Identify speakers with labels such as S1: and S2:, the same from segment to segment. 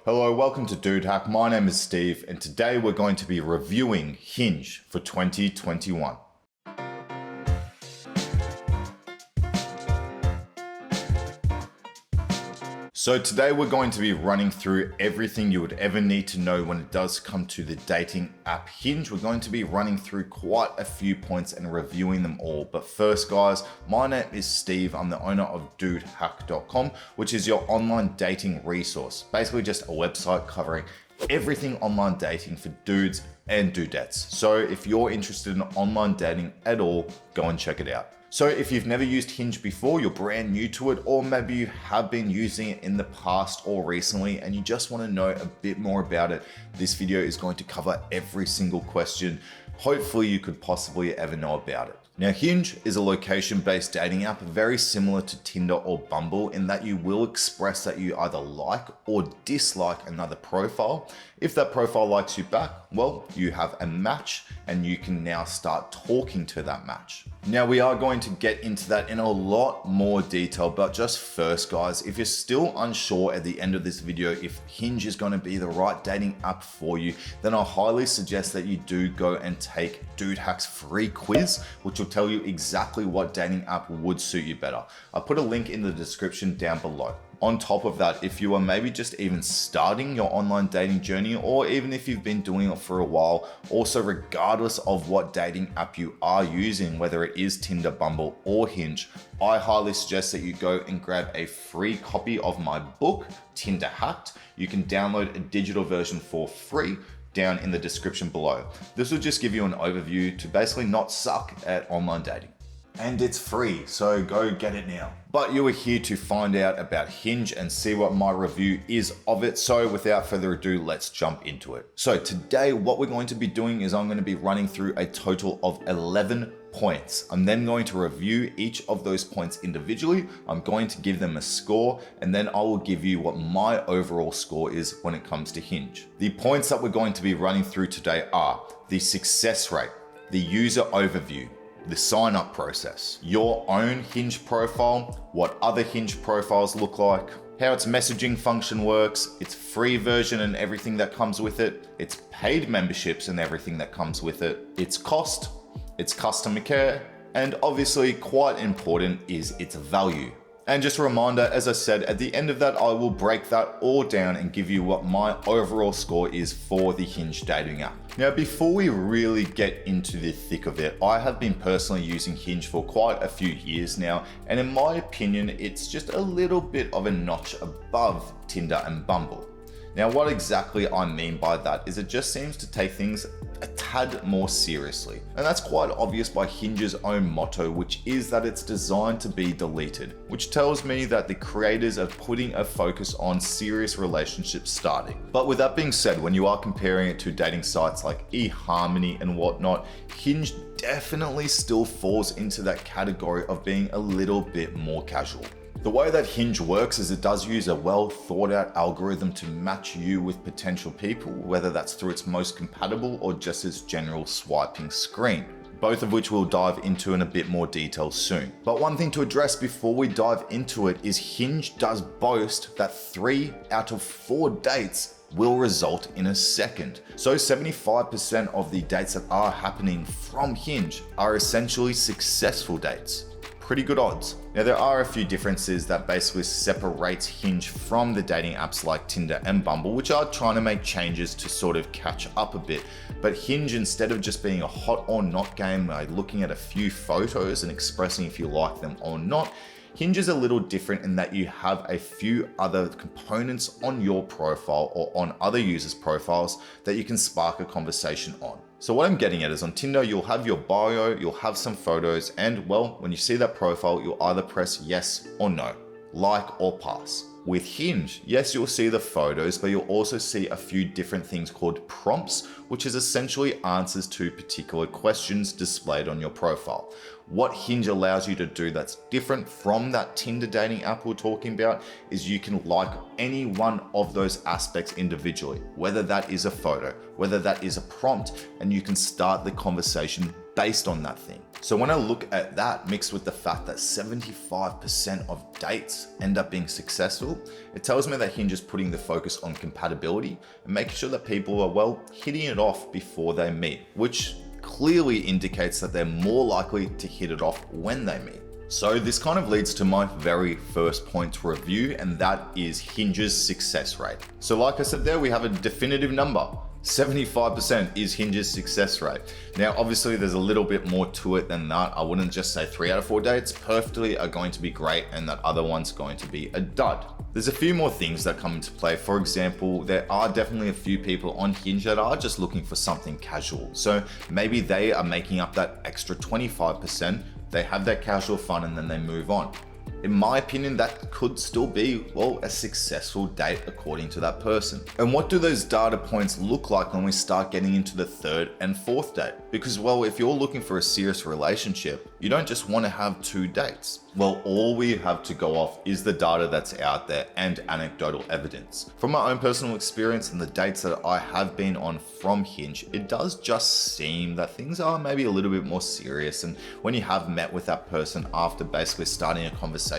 S1: Hello, welcome to Dude Hack. My name is Steve, and today we're going to be reviewing Hinge for 2021. So today we're going to be running through everything you would ever need to know when it does come to the dating app Hinge. We're going to be running through quite a few points and reviewing them all. But first, guys, my name is Steve. I'm the owner of dudehack.com, which is your online dating resource. Basically just a website covering everything online dating for dudes and dudettes. So if you're interested in online dating at all, go and check it out. So if you've never used Hinge before, you're brand new to it, or maybe you have been using it in the past or recently and you just want to know a bit more about it, this video is going to cover every single question hopefully you could possibly ever know about it. Now, Hinge is a location-based dating app very similar to Tinder or Bumble in that you will express that you either like or dislike another profile. If that profile likes you back, well, you have a match and you can now start talking to that match. Now, we are going to get into that in a lot more detail, but just first, guys, if you're still unsure at the end of this video if Hinge is going to be the right dating app for you, then I highly suggest that you do go and take Dude Hack's free quiz, which will tell you exactly what dating app would suit you better. I'll put a link in the description down below. On top of that, if you are maybe just even starting your online dating journey, or even if you've been doing it for a while, also regardless of what dating app you are using, whether it is Tinder, Bumble, or Hinge, I highly suggest that you go and grab a free copy of my book, Tinder Hacked. You can download a digital version for free down in the description below. This will just give you an overview to basically not suck at online dating. And it's free, so go get it now. But you are here to find out about Hinge and see what my review is of it. So without further ado, let's jump into it. So today, what we're going to be doing is I'm going to be running through a total of 11 points. I'm then going to review each of those points individually. I'm going to give them a score, and then I will give you what my overall score is when it comes to Hinge. The points that we're going to be running through today are the success rate, the user overview, the sign-up process, your own Hinge profile, what other Hinge profiles look like, how its messaging function works, its free version and everything that comes with it, its paid memberships and everything that comes with it, its cost, its customer care, and obviously quite important is its value. And just a reminder, as I said, at the end of that, I will break that all down and give you what my overall score is for the Hinge dating app. Now, before we really get into the thick of it, I have been personally using Hinge for quite a few years now, and in my opinion, it's just a little bit of a notch above Tinder and Bumble. Now, what exactly I mean by that is it just seems to take things a tad more seriously. And that's quite obvious by Hinge's own motto, which is that it's designed to be deleted, which tells me that the creators are putting a focus on serious relationships starting. But with that being said, when you are comparing it to dating sites like eHarmony and whatnot, Hinge definitely still falls into that category of being a little bit more casual. The way that Hinge works is it does use a well thought out algorithm to match you with potential people, whether that's through its most compatible or just its general swiping screen, both of which we'll dive into in a bit more detail soon. But one thing to address before we dive into it is Hinge does boast that 3 out of 4 dates will result in a second. So 75% of the dates that are happening from Hinge are essentially successful dates. Pretty good odds. Now, there are a few differences that basically separates Hinge from the dating apps like Tinder and Bumble, which are trying to make changes to sort of catch up a bit. But Hinge, instead of just being a hot or not game, like looking at a few photos and expressing if you like them or not, Hinge is a little different in that you have a few other components on your profile or on other users' profiles that you can spark a conversation on. So what I'm getting at is on Tinder, you'll have your bio, you'll have some photos, and well, when you see that profile, you'll either press yes or no, like or pass. With Hinge, yes, you'll see the photos, but you'll also see a few different things called prompts, which is essentially answers to particular questions displayed on your profile. What Hinge allows you to do that's different from that Tinder dating app we're talking about is you can like any one of those aspects individually, whether that is a photo, whether that is a prompt, and you can start the conversation based on that thing. So when I look at that mixed with the fact that 75% of dates end up being successful, it tells me that Hinge is putting the focus on compatibility and making sure that people are, well, hitting it off before they meet, which clearly indicates that they're more likely to hit it off when they meet. So this kind of leads to my very first point to review, and that is Hinge's success rate. So like I said there, we have a definitive number. 75% is Hinge's success rate. Now, obviously there's a little bit more to it than that. I wouldn't just say 3 out of 4 dates perfectly are going to be great and that other one's going to be a dud. There's a few more things that come into play. For example, there are definitely a few people on Hinge that are just looking for something casual. So maybe they are making up that extra 25%, they have that casual fun and then they move on. In my opinion, that could still be, well, a successful date according to that person. And what do those data points look like when we start getting into the 3rd and 4th date? Because, well, if you're looking for a serious relationship, you don't just want to have 2 dates. Well, all we have to go off is the data that's out there and anecdotal evidence. From my own personal experience and the dates that I have been on from Hinge, it does just seem that things are maybe a little bit more serious. And when you have met with that person after basically starting a conversation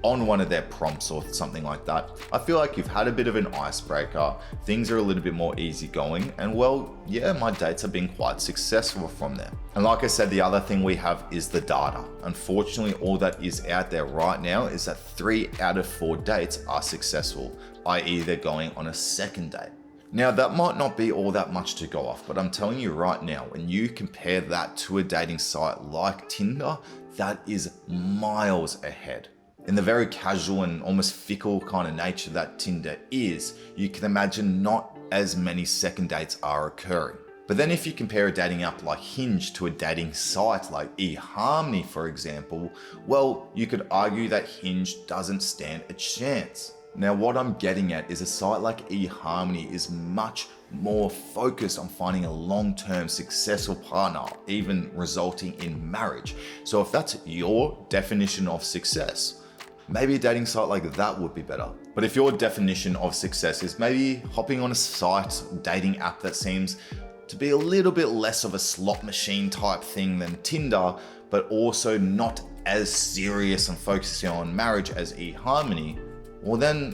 S1: on one of their prompts or something like that, I feel like you've had a bit of an icebreaker, things are a little bit more easygoing, and well, yeah, my dates have been quite successful from there. And like I said, the other thing we have is the data. Unfortunately, all that is out there right now is that 3 out of 4 dates are successful, i.e. they're going on a 2nd date. Now, that might not be all that much to go off, but I'm telling you right now, when you compare that to a dating site like Tinder, that is miles ahead. In the very casual and almost fickle kind of nature that Tinder is, you can imagine not as many 2nd dates are occurring. But then if you compare a dating app like Hinge to a dating site like eHarmony, for example, well, you could argue that Hinge doesn't stand a chance. Now, what I'm getting at is a site like eHarmony is much more focused on finding a long-term successful partner, even resulting in marriage. So if that's your definition of success, maybe a dating site like that would be better. But if your definition of success is maybe hopping on a site, dating app that seems to be a little bit less of a slot machine type thing than Tinder, but also not as serious and focusing on marriage as eHarmony, well then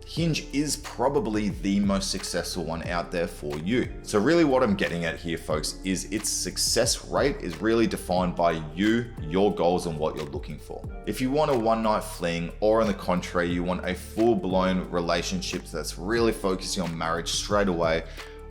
S1: Hinge is probably the most successful one out there for you. So really what I'm getting at here, folks, is its success rate is really defined by you, your goals, and what you're looking for. If you want a one-night fling, or on the contrary, you want a full-blown relationship that's really focusing on marriage straight away,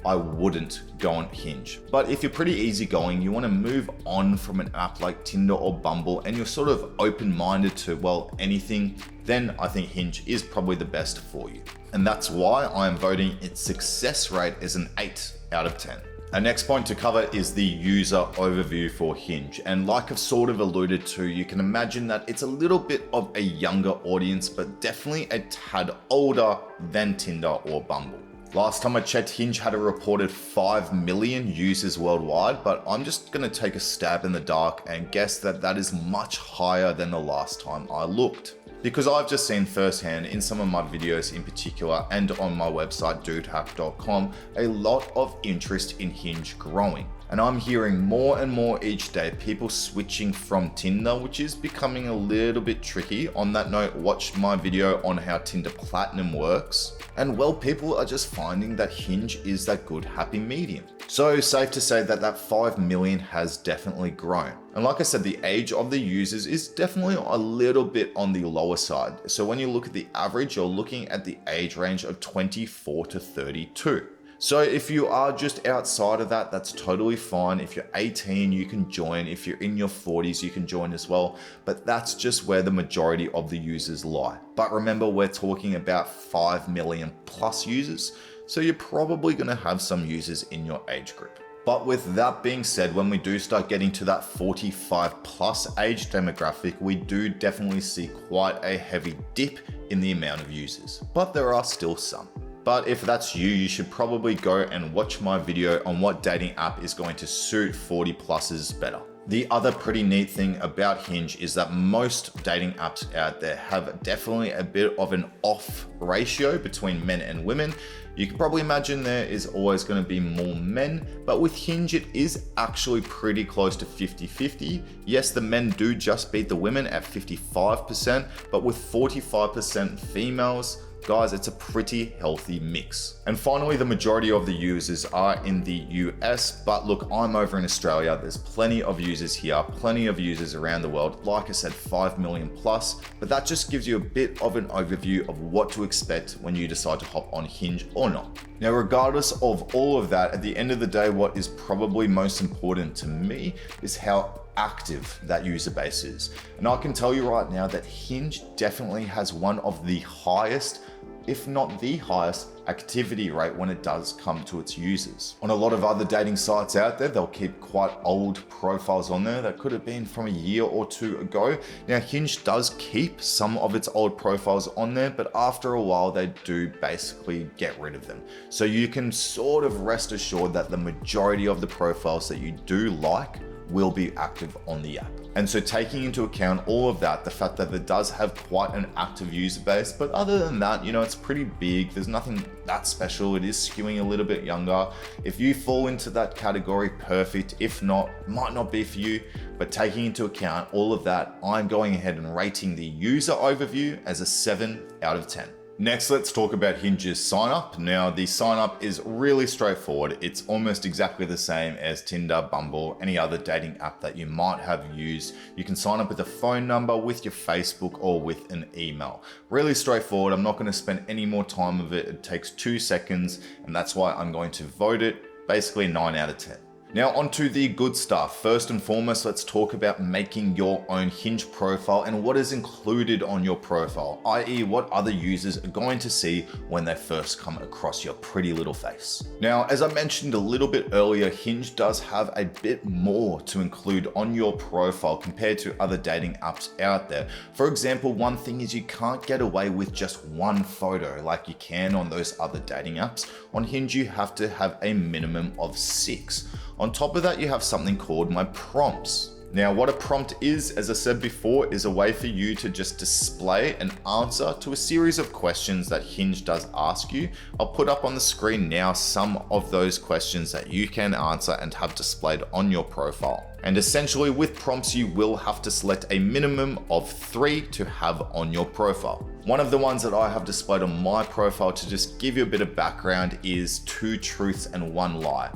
S1: I wouldn't go on Hinge. But if you're pretty easygoing, you want to move on from an app like Tinder or Bumble, and you're sort of open-minded to, well, anything, then I think Hinge is probably the best for you. And that's why I am voting its success rate as an 8 out of 10. Our next point to cover is the user overview for Hinge. And like I've sort of alluded to, you can imagine that it's a little bit of a younger audience, but definitely a tad older than Tinder or Bumble. Last time I checked, Hinge had a reported 5 million users worldwide, but I'm just gonna take a stab in the dark and guess that that is much higher than the last time I looked. Because I've just seen firsthand in some of my videos in particular and on my website dudehack.com a lot of interest in Hinge growing. And I'm hearing more and more each day people switching from Tinder, which is becoming a little bit tricky. On that note, watch my video on how Tinder Platinum works. And well, people are just finding that Hinge is that good happy medium. So safe to say that that 5 million has definitely grown. And like I said, the age of the users is definitely a little bit on the lower side. So when you look at the average, you're looking at the age range of 24 to 32. So if you are just outside of that, that's totally fine. If you're 18, you can join. If you're in your 40s, you can join as well. But that's just where the majority of the users lie. But remember, we're talking about 5 million plus users. So you're probably gonna have some users in your age group. But with that being said, when we do start getting to that 45 plus age demographic, we do definitely see quite a heavy dip in the amount of users. But there are still some. But if that's you, you should probably go and watch my video on what dating app is going to suit 40 pluses better. The other pretty neat thing about Hinge is that most dating apps out there have definitely a bit of an off ratio between men and women. You can probably imagine there is always going to be more men, but with Hinge it is actually pretty close to 50-50. Yes, the men do just beat the women at 55%, but with 45% females, guys, it's a pretty healthy mix. And finally, the majority of the users are in the US, but look, I'm over in Australia. There's plenty of users here, plenty of users around the world. Like I said, 5 million plus, but that just gives you a bit of an overview of what to expect when you decide to hop on Hinge or not. Now, regardless of all of that, at the end of the day, what is probably most important to me is how active that user base is. And I can tell you right now that Hinge definitely has one of the highest, if not the highest, activity rate when it does come to its users. On a lot of other dating sites out there, they'll keep quite old profiles on there that could have been from a year or two ago. Now, Hinge does keep some of its old profiles on there, but after a while, they do basically get rid of them. So you can sort of rest assured that the majority of the profiles that you do like will be active on the app. And so taking into account all of that, the fact that it does have quite an active user base, but other than that, it's pretty big. There's nothing that special. It is skewing a little bit younger. If you fall into that category, perfect. If not, might not be for you. But taking into account all of that, I'm going ahead and rating the user overview as a 7 out of 10. Next, let's talk about Hinge's sign up. Now, the sign up is really straightforward. It's almost exactly the same as Tinder, Bumble, any other dating app that you might have used. You can sign up with a phone number, with your Facebook, or with an email. Really straightforward. I'm not going to spend any more time with it. It takes 2 seconds, and that's why I'm going to vote it basically 9 out of 10. Now onto the good stuff. First and foremost, let's talk about making your own Hinge profile and what is included on your profile, i.e. what other users are going to see when they first come across your pretty little face. Now, as I mentioned a little bit earlier, Hinge does have a bit more to include on your profile compared to other dating apps out there. For example, one thing is you can't get away with just one photo like you can on those other dating apps. On Hinge, you have to have a minimum of 6. On top of that, you have something called my prompts. Now, what a prompt is, as I said before, is a way for you to just display an answer to a series of questions that Hinge does ask you. I'll put up on the screen now some of those questions that you can answer and have displayed on your profile. And essentially with prompts, you will have to select a minimum of 3 to have on your profile. One of the ones that I have displayed on my profile to just give you a bit of background is 2 truths and 1 lie.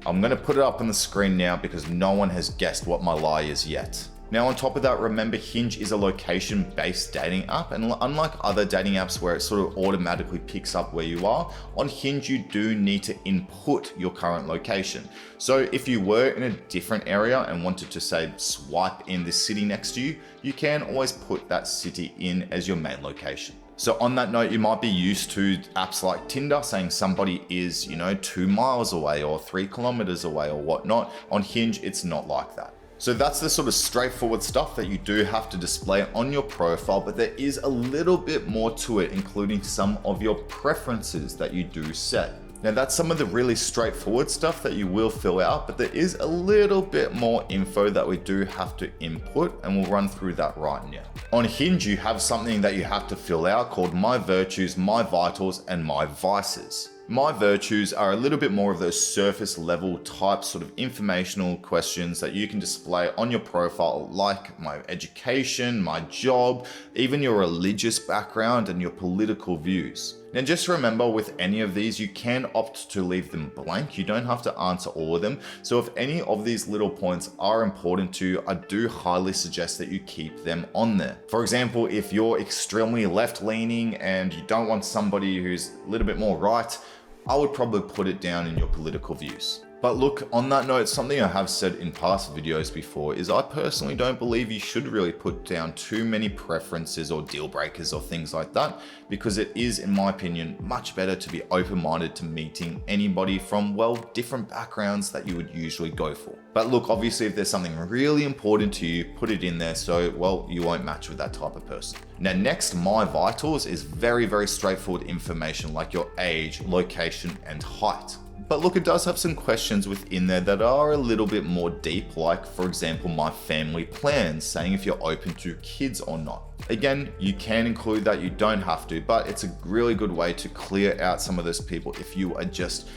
S1: I'm going to put it up on the screen now because no one has guessed what my lie is yet. Now, on top of that, remember Hinge is a location-based dating app, and unlike other dating apps where it sort of automatically picks up where you are, on Hinge you do need to input your current location. So if you were in a different area and wanted to, say, swipe in this city next to you, you can always put that city in as your main location. So on that note, you might be used to apps like Tinder saying somebody is, 2 miles away or 3 kilometers away or whatnot. On Hinge, it's not like that. So that's the sort of straightforward stuff that you do have to display on your profile, but there is a little bit more to it, including some of your preferences that you do set. Now that's some of the really straightforward stuff that you will fill out, but there is a little bit more info that we do have to input, and we'll run through that right now. On Hinge, you have something that you have to fill out called My Virtues, My Vitals, and My Vices. My Virtues are a little bit more of those surface level type sort of informational questions that you can display on your profile, like my education, my job, even your religious background and your political views. Now just remember, with any of these, you can opt to leave them blank. You don't have to answer all of them. So if any of these little points are important to you, I do highly suggest that you keep them on there. For example, if you're extremely left-leaning and you don't want somebody who's a little bit more right, I would probably put it down in your political views. But look, on that note, something I have said in past videos before is I personally don't believe you should really put down too many preferences or deal breakers or things like that, because it is, in my opinion, much better to be open-minded to meeting anybody from, well, different backgrounds that you would usually go for. But look, obviously, if there's something really important to you, put it in there so, well, you won't match with that type of person. Now, next, My Vitals is very, very straightforward information like your age, location, and height. But look, it does have some questions within there that are a little bit more deep, like for example, my family plans, saying if you're open to kids or not. Again, you can include that, you don't have to, but it's a really good way to clear out some of those people if you are just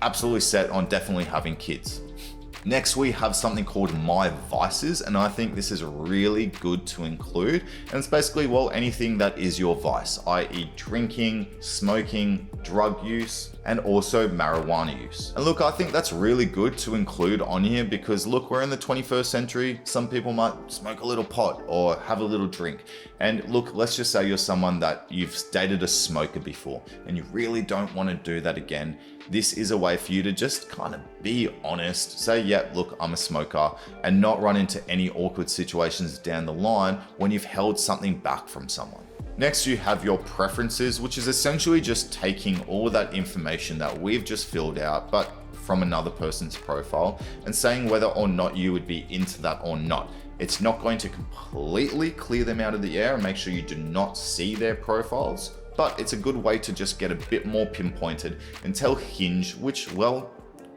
S1: absolutely set on definitely having kids. Next, we have something called My Vices, and I think this is really good to include. And it's basically, well, anything that is your vice, i.e. drinking, smoking, drug use, and also marijuana use. And look, I think that's really good to include on here because look, we're in the 21st century. Some people might smoke a little pot or have a little drink. And look, let's just say you're someone that you've dated a smoker before and you really don't want to do that again. This is a way for you to just kind of be honest, say, yeah, look, I'm a smoker, and not run into any awkward situations down the line when you've held something back from someone. Next, you have your preferences, which is essentially just taking all that information that we've just filled out, but from another person's profile, and saying whether or not you would be into that or not. It's not going to completely clear them out of the air and make sure you do not see their profiles, but it's a good way to just get a bit more pinpointed and tell Hinge which, well,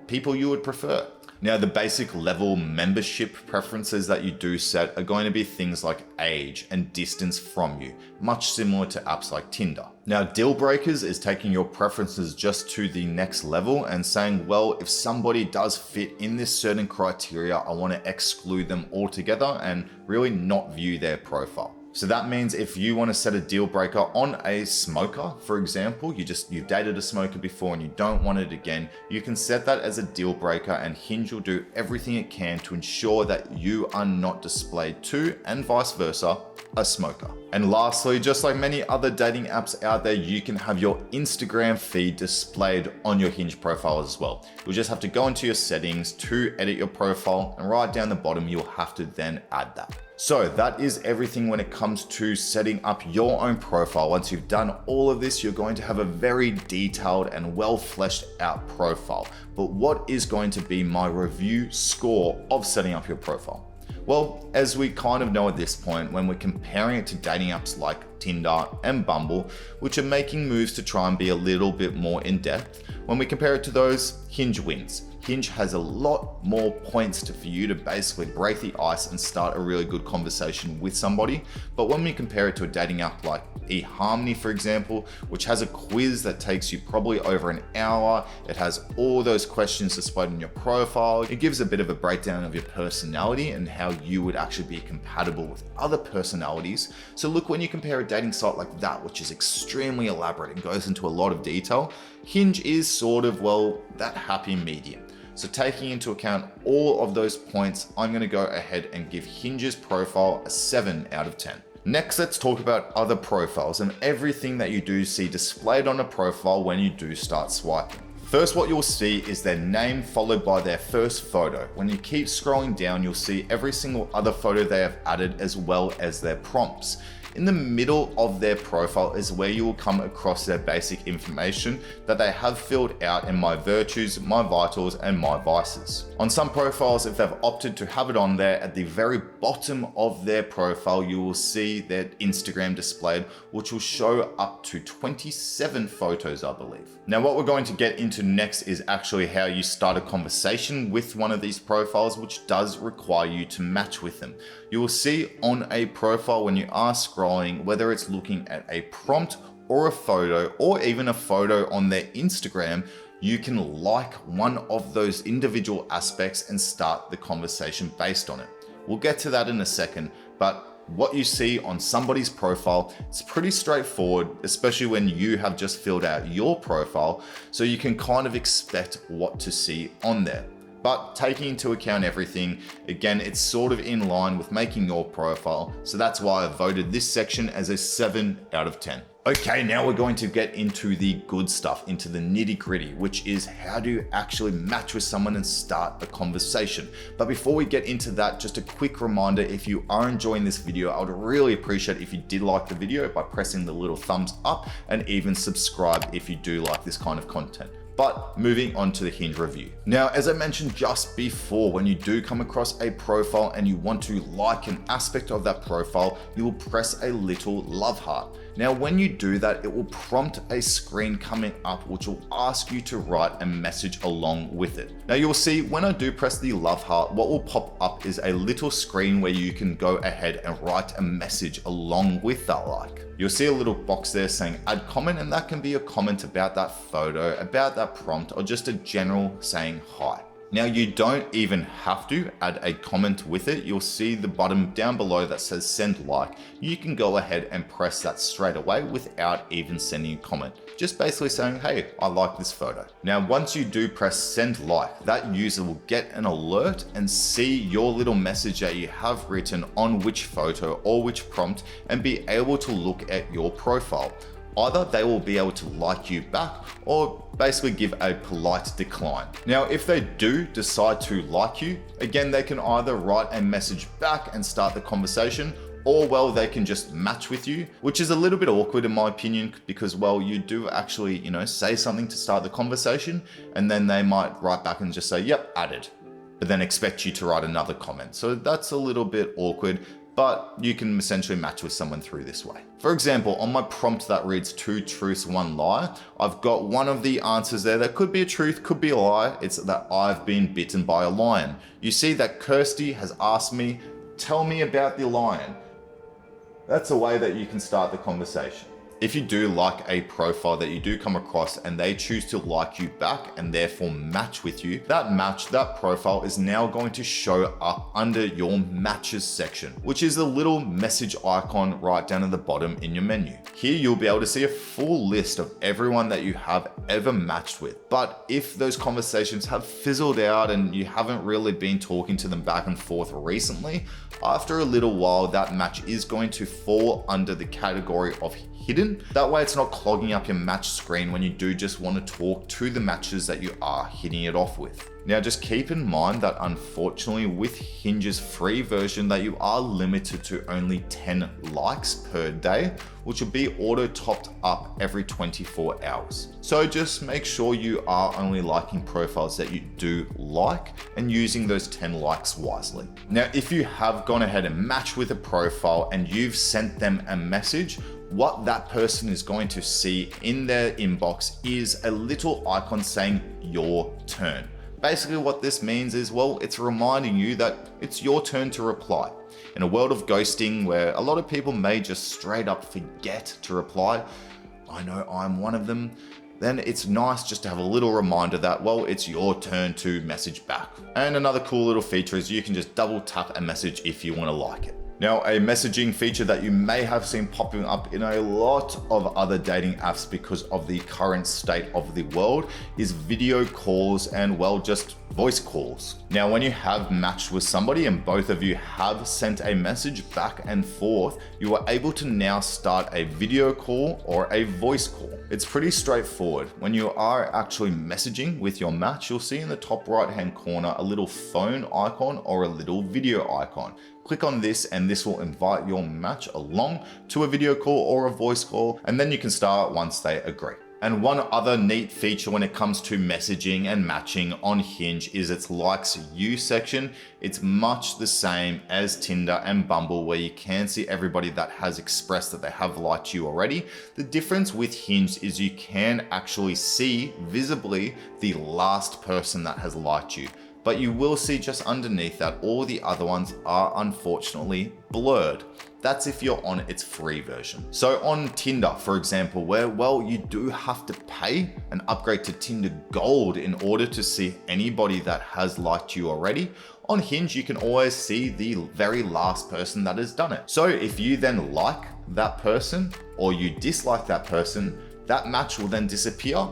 S1: people you would prefer. Now, the basic level membership preferences that you do set are going to be things like age and distance from you, much similar to apps like Tinder. Now, deal breakers is taking your preferences just to the next level and saying, well, if somebody does fit in this certain criteria, I want to exclude them altogether and really not view their profile. So that means if you want to set a deal breaker on a smoker, for example, you've dated a smoker before and you don't want it again, you can set that as a deal breaker and Hinge will do everything it can to ensure that you are not displayed to, and vice versa, a smoker. And lastly, just like many other dating apps out there, you can have your Instagram feed displayed on your Hinge profile as well. You'll just have to go into your settings to edit your profile, and right down the bottom, you'll have to then add that. So that is everything when it comes to setting up your own profile. Once you've done all of this, you're going to have a very detailed and well fleshed out profile. But what is going to be my review score of setting up your profile? Well, as we kind of know at this point, when we're comparing it to dating apps like Tinder and Bumble, which are making moves to try and be a little bit more in depth, when we compare it to those, Hinge wins. Hinge has a lot more points for you to basically break the ice and start a really good conversation with somebody. But when we compare it to a dating app like eHarmony, for example, which has a quiz that takes you probably over an hour, it has all those questions displayed in your profile, it gives a bit of a breakdown of your personality and how you would actually be compatible with other personalities. So look, when you compare a dating site like that, which is extremely elaborate and goes into a lot of detail, Hinge is sort of, well, that happy medium. So taking into account all of those points, I'm going to go ahead and give Hinge's profile a 7 out of 10. Next, let's talk about other profiles and everything that you do see displayed on a profile when you do start swiping. First, what you'll see is their name followed by their first photo. When you keep scrolling down, you'll see every single other photo they have added as well as their prompts. In the middle of their profile is where you will come across their basic information that they have filled out in My Virtues, My Vitals, and My Vices. On some profiles, if they've opted to have it on there, at the very bottom of their profile, you will see their Instagram displayed, which will show up to 27 photos, I believe. Now, what we're going to get into next is actually how you start a conversation with one of these profiles, which does require you to match with them. You will see on a profile when you are scrolling, whether it's looking at a prompt or a photo or even a photo on their Instagram, you can like one of those individual aspects and start the conversation based on it. We'll get to that in a second, but what you see on somebody's profile, it's pretty straightforward, especially when you have just filled out your profile, so you can kind of expect what to see on there. But taking into account everything, again, it's sort of in line with making your profile. So that's why I voted this section as a 7 out of 10. Okay, now we're going to get into the good stuff, into the nitty gritty, which is how do you actually match with someone and start a conversation. But before we get into that, just a quick reminder, if you are enjoying this video, I would really appreciate if you did like the video by pressing the little thumbs up and even subscribe if you do like this kind of content. But moving on to the Hinge review. Now, as I mentioned just before, when you do come across a profile and you want to like an aspect of that profile, you will press a little love heart. Now, when you do that, it will prompt a screen coming up which will ask you to write a message along with it. Now, you'll see when I do press the love heart, what will pop up is a little screen where you can go ahead and write a message along with that like. You'll see a little box there saying add comment, and that can be a comment about that photo, about that prompt, or just a general saying hi. Now, you don't even have to add a comment with it. You'll see the button down below that says send like. You can go ahead and press that straight away without even sending a comment. Just basically saying, hey, I like this photo. Now, once you do press send like, that user will get an alert and see your little message that you have written on which photo or which prompt and be able to look at your profile. Either they will be able to like you back or basically give a polite decline. Now, if they do decide to like you, again, they can either write a message back and start the conversation, or well, they can just match with you, which is a little bit awkward in my opinion, because well, you do actually, say something to start the conversation, and then they might write back and just say, yep, added, but then expect you to write another comment. So that's a little bit awkward, but you can essentially match with someone through this way. For example, on my prompt that reads 2 truths, 1 lie, I've got one of the answers there that could be a truth, could be a lie. It's that I've been bitten by a lion. You see that Kirsty has asked me, tell me about the lion. That's a way that you can start the conversation. If you do like a profile that you do come across and they choose to like you back and therefore match with you, that profile is now going to show up under your matches section, which is the little message icon right down at the bottom in your menu. Here you'll be able to see a full list of everyone that you have ever matched with. But if those conversations have fizzled out and you haven't really been talking to them back and forth recently, after a little while, that match is going to fall under the category of hidden. That way it's not clogging up your match screen when you do just want to talk to the matches that you are hitting it off with. Now, just keep in mind that unfortunately with Hinge's free version that you are limited to only 10 likes per day, which will be auto topped up every 24 hours. So just make sure you are only liking profiles that you do like and using those 10 likes wisely. Now, if you have gone ahead and matched with a profile and you've sent them a message, what that person is going to see in their inbox is a little icon saying your turn. Basically what this means is, well, it's reminding you that it's your turn to reply. In a world of ghosting where a lot of people may just straight up forget to reply, I know I'm one of them, then it's nice just to have a little reminder that, well, it's your turn to message back. And another cool little feature is you can just double tap a message if you want to like it. Now, a messaging feature that you may have seen popping up in a lot of other dating apps because of the current state of the world is video calls and, well, just voice calls. Now, when you have matched with somebody and both of you have sent a message back and forth, you are able to now start a video call or a voice call. It's pretty straightforward. When you are actually messaging with your match, you'll see in the top right-hand corner a little phone icon or a little video icon. Click on this and this will invite your match along to a video call or a voice call, and then you can start once they agree. And one other neat feature when it comes to messaging and matching on Hinge is its likes you section. It's much the same as Tinder and Bumble, where you can see everybody that has expressed that they have liked you already. The difference with Hinge is you can actually see visibly the last person that has liked you. But you will see just underneath that all the other ones are unfortunately blurred. That's if you're on its free version. So on Tinder, for example, where, well, you do have to pay and upgrade to Tinder Gold in order to see anybody that has liked you already, on Hinge, you can always see the very last person that has done it. So if you then like that person or you dislike that person, that match will then disappear.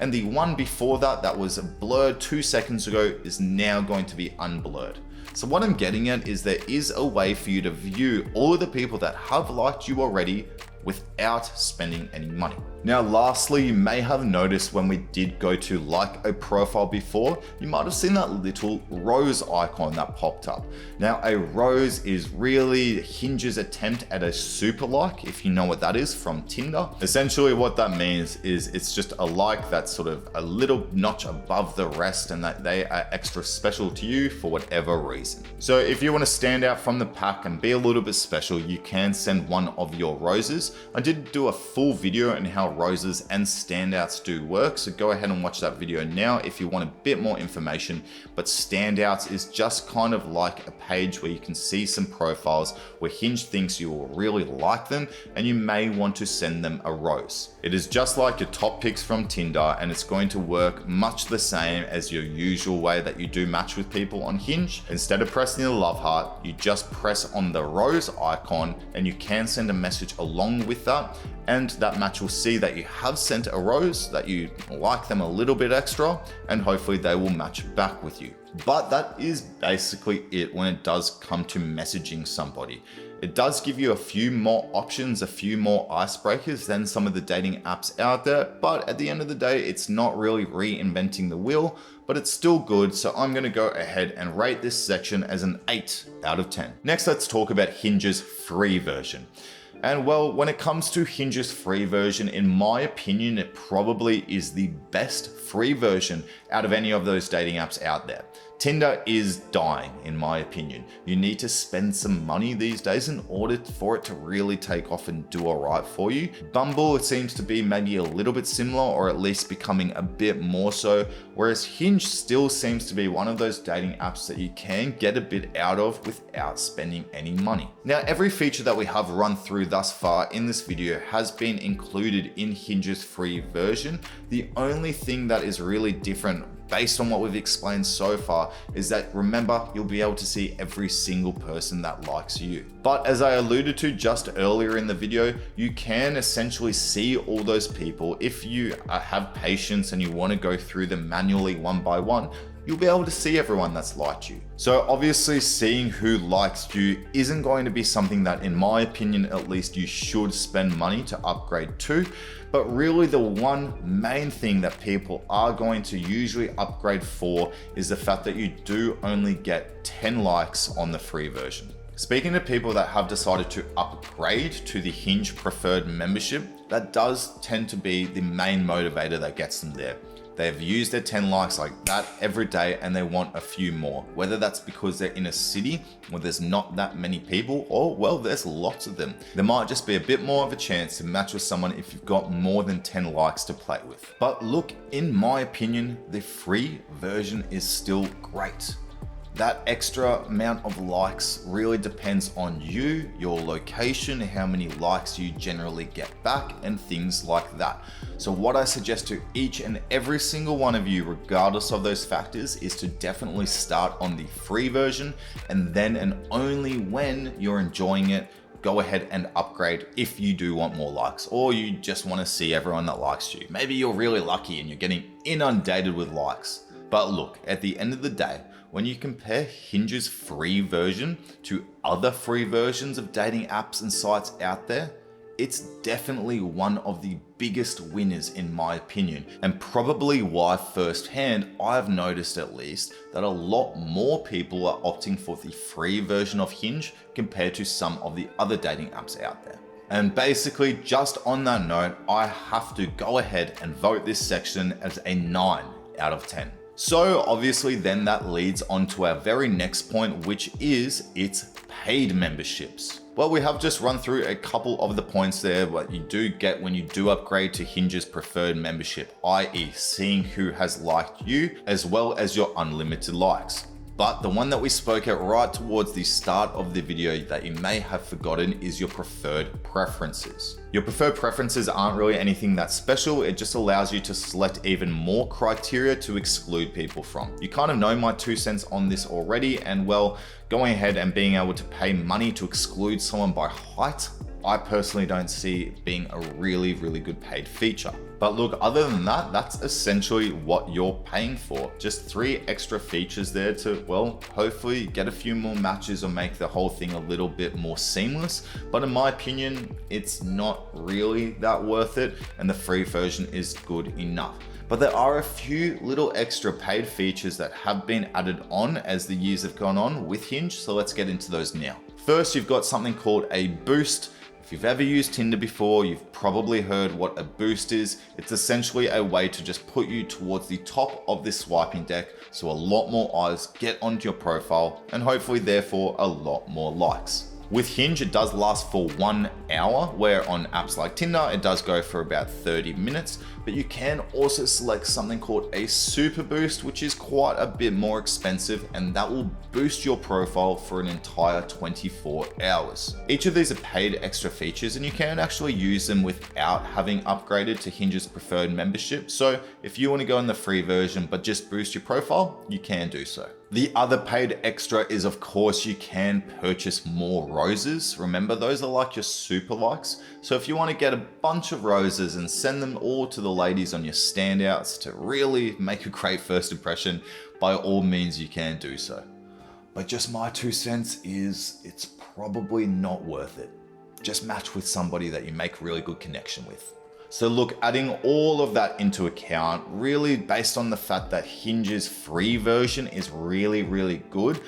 S1: And the one before that was blurred 2 seconds ago is now going to be unblurred. So what I'm getting at is there is a way for you to view all of the people that have liked you already without spending any money. Now, lastly, you may have noticed when we did go to like a profile before, you might have seen that little rose icon that popped up. Now, a rose is really Hinge's attempt at a super like, if you know what that is from Tinder. Essentially what that means is it's just a like that's sort of a little notch above the rest and that they are extra special to you for whatever reason. reason. So if you want to stand out from the pack and be a little bit special, you can send one of your roses. I did do a full video on how roses and standouts do work, so go ahead and watch that video now if you want a bit more information. But standouts is just kind of like a page where you can see some profiles where Hinge thinks you will really like them and you may want to send them a rose. It is just like your top picks from Tinder, and it's going to work much the same as your usual way that you do match with people on Hinge. Instead of pressing the love heart, you just press on the rose icon and you can send a message along with that, and that match will see that you have sent a rose, that you like them a little bit extra, and hopefully they will match back with you. But that is basically it when it does come to messaging somebody. It does give you a few more options, a few more icebreakers than some of the dating apps out there, but at the end of the day, it's not really reinventing the wheel, but it's still good, so I'm gonna go ahead and rate this section as an 8 out of 10. Next, let's talk about Hinge's free version. And well, when it comes to Hinge's free version, in my opinion, it probably is the best free version out of any of those dating apps out there. Tinder is dying, in my opinion. You need to spend some money these days in order for it to really take off and do all right for you. Bumble, it seems to be maybe a little bit similar, or at least becoming a bit more so, whereas Hinge still seems to be one of those dating apps that you can get a bit out of without spending any money. Now, every feature that we have run through thus far in this video has been included in Hinge's free version. The only thing that is really different based on what we've explained so far is that, remember, you'll be able to see every single person that likes you. But as I alluded to just earlier in the video, you can essentially see all those people. If you have patience and you want to go through them manually one by one, you'll be able to see everyone that's liked you. So obviously seeing who likes you isn't going to be something that, in my opinion at least, you should spend money to upgrade to. But really the one main thing that people are going to usually upgrade for is the fact that you do only get 10 likes on the free version. Speaking to people that have decided to upgrade to the Hinge preferred membership, that does tend to be the main motivator that gets them there. They've used their 10 likes like that every day and they want a few more. Whether that's because they're in a city where there's not that many people, or well, there's lots of them. There might just be a bit more of a chance to match with someone if you've got more than 10 likes to play with. But look, in my opinion, the free version is still great. That extra amount of likes really depends on you, your location, how many likes you generally get back, and things like that. So what I suggest to each and every single one of you, regardless of those factors, is to definitely start on the free version, and then and only when you're enjoying it, go ahead and upgrade if you do want more likes, or you just want to see everyone that likes you. Maybe you're really lucky and you're getting inundated with likes. But look, at the end of the day, when you compare Hinge's free version to other free versions of dating apps and sites out there, it's definitely one of the biggest winners in my opinion, and probably why firsthand I've noticed at least that a lot more people are opting for the free version of Hinge compared to some of the other dating apps out there. And basically, just on that note, I have to go ahead and vote this section as a 9 out of 10. So obviously then that leads on to our very next point, which is its paid memberships. Well, we have just run through a couple of the points there, what you do get when you do upgrade to Hinge's preferred membership, i.e. seeing who has liked you as well as your unlimited likes. But the one that we spoke at right towards the start of the video that you may have forgotten is your preferred preferences. Your preferred preferences aren't really anything that special. It just allows you to select even more criteria to exclude people from. You kind of know my 2 cents on this already, and well, going ahead and being able to pay money to exclude someone by height, I personally don't see it being a really good paid feature. But look, other than that, that's essentially what you're paying for. Just 3 extra features there to, well, hopefully get a few more matches or make the whole thing a little bit more seamless. But in my opinion, it's not really that worth it, and the free version is good enough. But there are a few little extra paid features that have been added on as the years have gone on with Hinge, so let's get into those now. First, you've got something called a boost. If you've ever used Tinder before, you've probably heard what a boost is. It's essentially a way to just put you towards the top of this swiping deck so a lot more eyes get onto your profile and hopefully therefore a lot more likes. With Hinge, it does last for 1 hour, where on apps like Tinder, it does go for about 30 minutes, but you can also select something called a super boost, which is quite a bit more expensive, and that will boost your profile for an entire 24 hours. Each of these are paid extra features, and you can actually use them without having upgraded to Hinge's preferred membership. So if you want to go in the free version, but just boost your profile, you can do so. The other paid extra is, of course, you can purchase more roses. Remember, those are like your super likes. So if you want to get a bunch of roses and send them all to the ladies on your standouts to really make a great first impression, by all means you can do so. But just my 2 cents is it's probably not worth it. Just match with somebody that you make really good connection with. So look, adding all of that into account, really based on the fact that Hinge's free version is really good,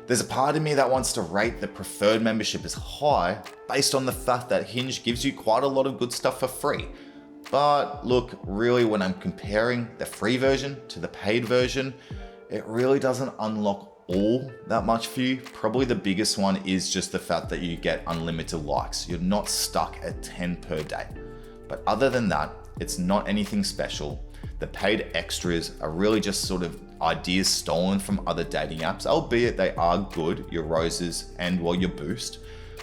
S1: there's a part of me that wants to rate the preferred membership as high based on the fact that Hinge gives you quite a lot of good stuff for free. But look, really when I'm comparing the free version to the paid version, it really doesn't unlock all that much for you. Probably the biggest one is just the fact that you get unlimited likes. You're not stuck at 10 per day. But other than that, it's not anything special. The paid extras are really just sort of ideas stolen from other dating apps, albeit they are good, your roses and your boost.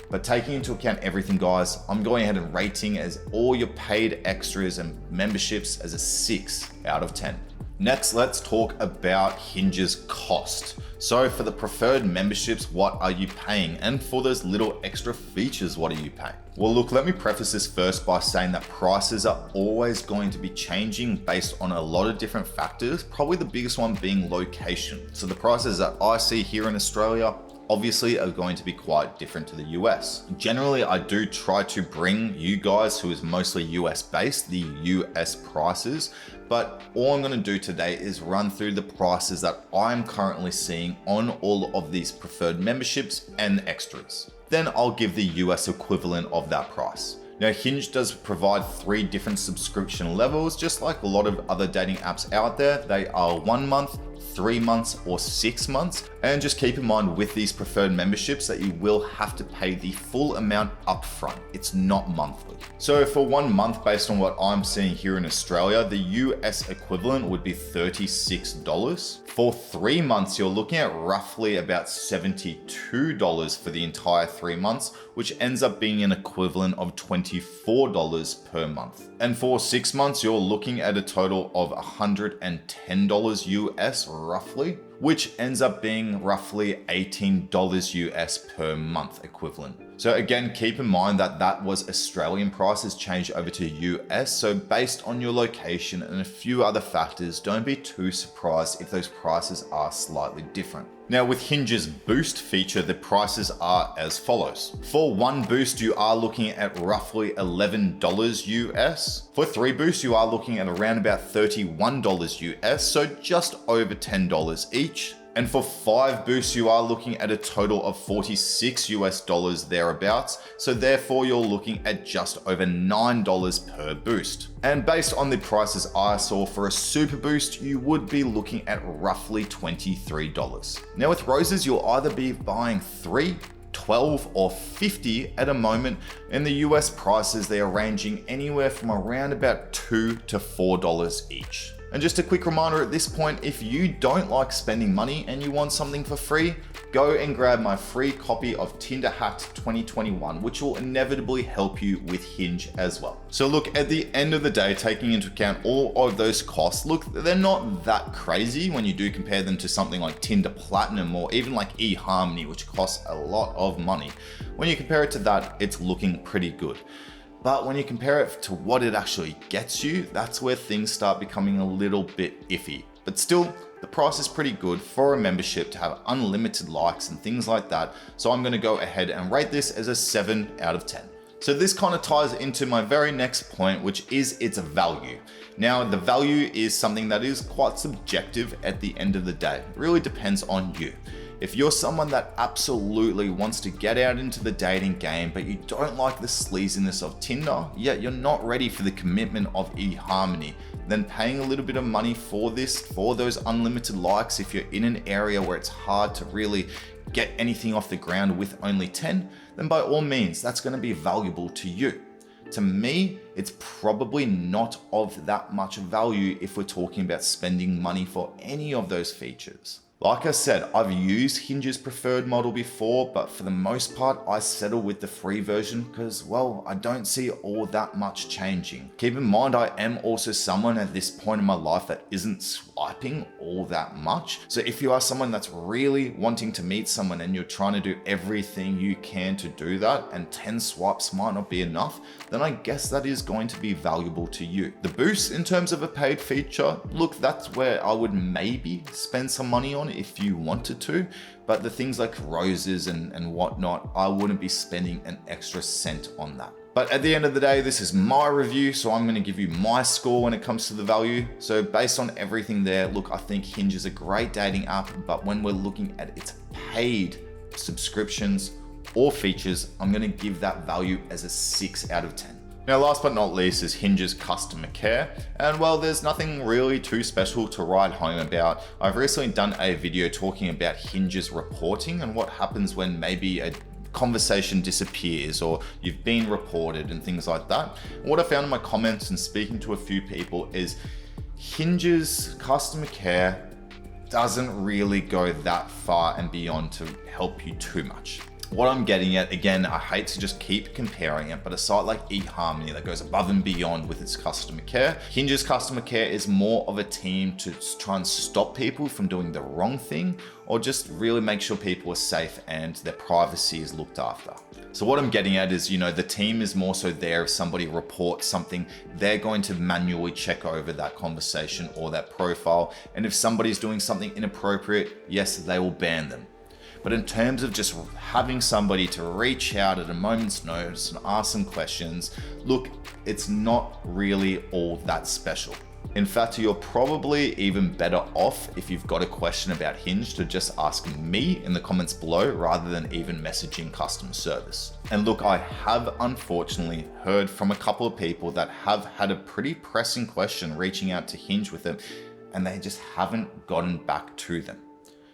S1: But taking into account everything, guys, I'm going ahead and rating as all your paid extras and memberships as a 6 out of 10. Next, let's talk about Hinge's cost. So for the preferred memberships, what are you paying? And for those little extra features, what are you paying? Well, look, let me preface this first by saying that prices are always going to be changing based on a lot of different factors, probably the biggest one being location. So the prices that I see here in Australia obviously are going to be quite different to the US. Generally, I do try to bring you guys, who is mostly US based, the US prices, but all I'm gonna do today is run through the prices that I'm currently seeing on all of these preferred memberships and extras. Then I'll give the US equivalent of that price. Now, Hinge does provide 3 different subscription levels, just like a lot of other dating apps out there. They are 1 month, 3 months, or 6 months. And just keep in mind with these preferred memberships that you will have to pay the full amount upfront. It's not monthly. So for 1 month, based on what I'm seeing here in Australia, the US equivalent would be $36. For 3 months, you're looking at roughly about $72 for the entire 3 months, which ends up being an equivalent of $24 per month. And for 6 months, you're looking at a total of $110 US roughly, which ends up being roughly $18 US per month equivalent. So again, keep in mind that that was Australian prices changed over to US. So based on your location and a few other factors, don't be too surprised if those prices are slightly different. Now with Hinge's boost feature, the prices are as follows. For 1 boost, you are looking at roughly $11 US. For 3 boosts, you are looking at around about $31 US, so just over $10 each. And for 5 boosts, you are looking at a total of $46 US thereabouts. So therefore you're looking at just over $9 per boost. And based on the prices I saw for a super boost, you would be looking at roughly $23. Now with roses, you'll either be buying 3, 12 or 50 at a moment. In the US prices, they are ranging anywhere from around about $2 to $4 each. And just a quick reminder at this point, if you don't like spending money and you want something for free, go and grab my free copy of Tinder Hacked 2021, which will inevitably help you with Hinge as well. So look, at the end of the day, taking into account all of those costs, look, they're not that crazy when you do compare them to something like Tinder Platinum or even like eHarmony, which costs a lot of money. When you compare it to that, it's looking pretty good. But when you compare it to what it actually gets you, that's where things start becoming a little bit iffy. But still, the price is pretty good for a membership to have unlimited likes and things like that. So I'm gonna go ahead and rate this as a 7 out of 10. So this kind of ties into my very next point, which is its value. Now, the value is something that is quite subjective at the end of the day. It really depends on you. If you're someone that absolutely wants to get out into the dating game, but you don't like the sleaziness of Tinder, yet you're not ready for the commitment of eHarmony, then paying a little bit of money for this, for those unlimited likes, if you're in an area where it's hard to really get anything off the ground with only 10, then by all means, that's going to be valuable to you. To me, it's probably not of that much value if we're talking about spending money for any of those features. Like I said, I've used Hinge's preferred model before, but for the most part, I settle with the free version because, well, I don't see all that much changing. Keep in mind, I am also someone at this point in my life that isn't swiping all that much. So if you are someone that's really wanting to meet someone and you're trying to do everything you can to do that, and 10 swipes might not be enough, then I guess that is going to be valuable to you. The boost in terms of a paid feature, look, that's where I would maybe spend some money on if you wanted to, but the things like roses and whatnot, I wouldn't be spending an extra cent on that. But at the end of the day, this is my review, so I'm going to give you my score when it comes to the value. So based on everything there, look, I think Hinge is a great dating app, but when we're looking at its paid subscriptions or features, I'm going to give that value as a 6 out of 10. Now, last but not least is Hinge's customer care. And well, there's nothing really too special to write home about. I've recently done a video talking about Hinge's reporting and what happens when maybe a conversation disappears or you've been reported and things like that. And what I found in my comments and speaking to a few people is Hinge's customer care doesn't really go that far and beyond to help you too much. What I'm getting at, again, I hate to just keep comparing it, but a site like eHarmony that goes above and beyond with its customer care. Hinge's customer care is more of a team to try and stop people from doing the wrong thing, or just really make sure people are safe and their privacy is looked after. So what I'm getting at is, the team is more so there if somebody reports something, they're going to manually check over that conversation or that profile. And if somebody's doing something inappropriate, yes, they will ban them. But in terms of just having somebody to reach out at a moment's notice and ask some questions, look, it's not really all that special. In fact, you're probably even better off if you've got a question about Hinge to just ask me in the comments below rather than even messaging customer service. And look, I have unfortunately heard from a couple of people that have had a pretty pressing question reaching out to Hinge with them, and they just haven't gotten back to them.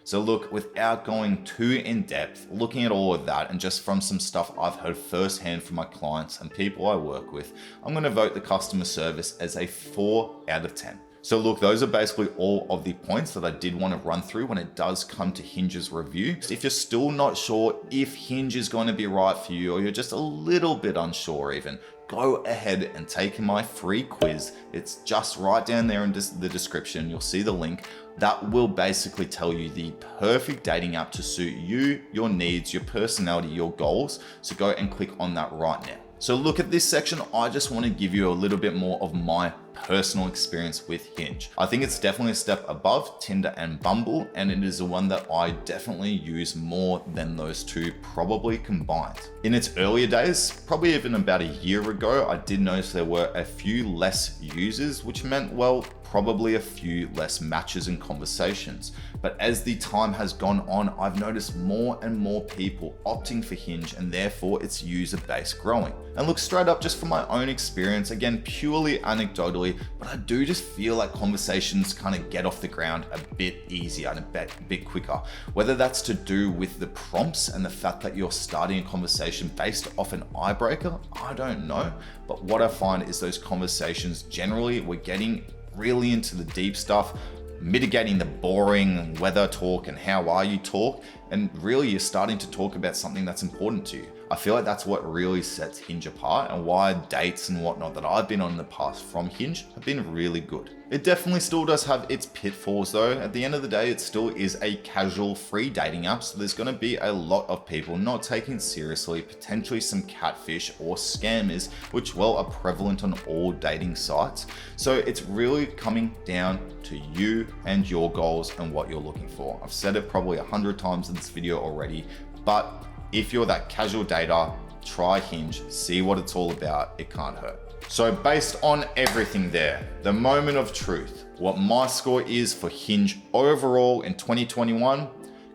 S1: So look, without going too in depth, looking at all of that and just from some stuff I've heard firsthand from my clients and people I work with, I'm going to vote the customer service as a 4 out of 10. So look, those are basically all of the points that I did want to run through when it does come to Hinge's review. If you're still not sure if Hinge is going to be right for you, or you're just a little bit unsure even, go ahead and take my free quiz. It's just right down there in the description. You'll see the link. That will basically tell you the perfect dating app to suit you, your needs, your personality, your goals. So go and click on that right now. So look, at this section, I just want to give you a little bit more of my personal experience with Hinge. I think it's definitely a step above Tinder and Bumble, and it is the one that I definitely use more than those two probably combined. In its earlier days, probably even about a year ago, I did notice there were a few less users, which meant, well, probably a few less matches and conversations. But as the time has gone on, I've noticed more and more people opting for Hinge, and therefore its user base growing. And look, straight up, just from my own experience, again, purely anecdotally, but I do just feel like conversations kind of get off the ground a bit easier and a bit quicker. Whether that's to do with the prompts and the fact that you're starting a conversation based off an icebreaker, I don't know. But what I find is those conversations, generally, we're getting really into the deep stuff, mitigating the boring weather talk and how are you talk, and really you're starting to talk about something that's important to you. I feel like that's what really sets Hinge apart, and why dates and whatnot that I've been on in the past from Hinge have been really good. It definitely still does have its pitfalls though. At the end of the day, it still is a casual free dating app, so there's going to be a lot of people not taking it seriously, potentially some catfish or scammers, which, well, are prevalent on all dating sites. So it's really coming down to you and your goals and what you're looking for. I've said it probably 100 times in this video already, but if you're that casual dater, try Hinge, see what it's all about. It can't hurt. So based on everything there, the moment of truth, what my score is for Hinge overall in 2021,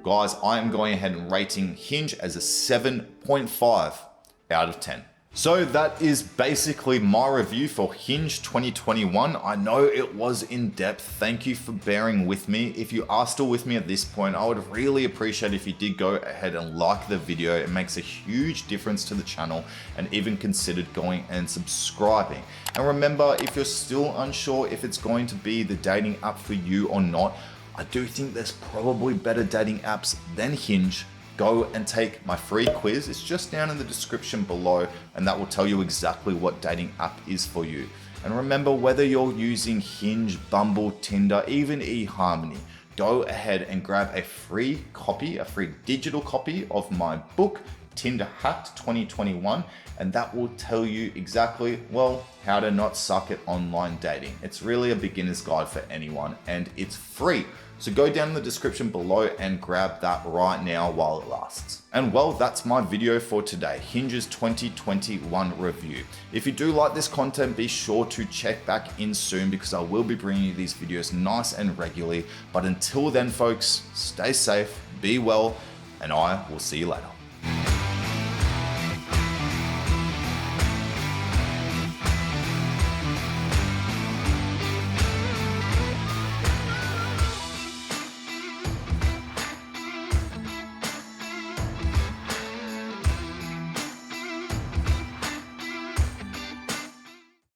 S1: Guys, I am going ahead and rating Hinge as a 7.5 out of 10. So that is basically my review for Hinge 2021. I know it was in depth. Thank you for bearing with me. If you are still with me at this point, I would really appreciate if you did go ahead and like the video. It makes a huge difference to the channel, and even considered going and subscribing. And remember, if you're still unsure if it's going to be the dating app for you or not, I do think there's probably better dating apps than Hinge. Go and take my free quiz. It's just down in the description below, and that will tell you exactly what dating app is for you. And remember, whether you're using Hinge, Bumble, Tinder, even eHarmony, go ahead and grab a free copy, a free digital copy of my book, Tinder Hacked 2021, and that will tell you exactly, well, how to not suck at online dating. It's really a beginner's guide for anyone, and it's free. So go down in the description below and grab that right now while it lasts. And well, that's my video for today, Hinge's 2021 review. If you do like this content, be sure to check back in soon, because I will be bringing you these videos nice and regularly. But until then, folks, stay safe, be well, and I will see you later.